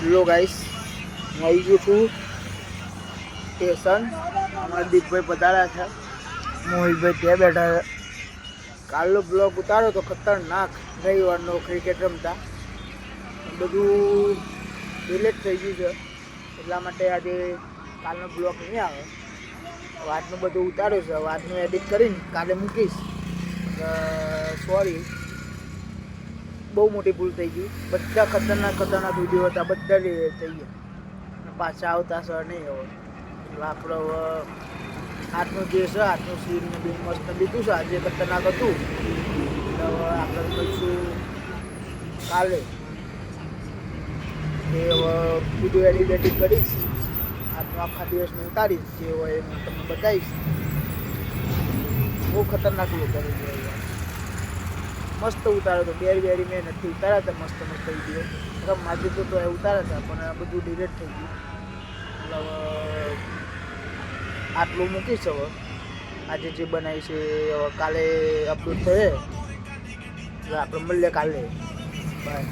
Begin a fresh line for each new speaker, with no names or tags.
Hello guys, હું આવી ગયો છું સ્ટેશન. અમારા દીપભાઈ પધાર્યા છે, મોહિતભાઈ ત્યાં બેઠા છે. કાલનો બ્લોગ ઉતાર્યો તો ખતરનાક, રવિવારનો ક્રિકેટ રમતા બધું ડિલીટ થઈ ગયું છે, એટલા માટે આજે કાલનો બ્લોગ નહીં આવે. આજનું બધું ઉતાર્યું છે, આજનું એડિટ કરીને કાલે મૂકીશ. સોરી, બહુ મોટી ભૂલ થઈ ગઈ. બધા ખતરનાક વિડીયો હતા, બધા ડિલીટ થઈ ગયા. પાછા આવતા સર નહીં હવે. એટલે આપણે હવે આજનું જે છે, આજનું સીન ને બી મસ્ત લીધું છે. આજે ખતરનાક હતું, એટલે હવે આપણે મળીશું કાલે. એ હવે વિડીયો એડિટ કરીશ, આજનું આખા દિવસનું ઉતારીશ. જે હોય એ હું તમને બતાવીશ. બહુ ખતરનાક લોકો કરી રહ્યા, મસ્ત ઉતાર્યો હતો. બેરી મેં નથી ઉતાર્યા હતા, મસ્ત વિડીયો રમવા જતો તો એ ઉતાર્યા હતા, પણ આ બધું ડિલીટ થઈ ગયું. એટલે હવે આટલું મૂકીશ. હવે આજે જે બનાવી છે હવે કાલે અપલોડ થયે, એટલે આપણે મળીએ કાલે. બાય.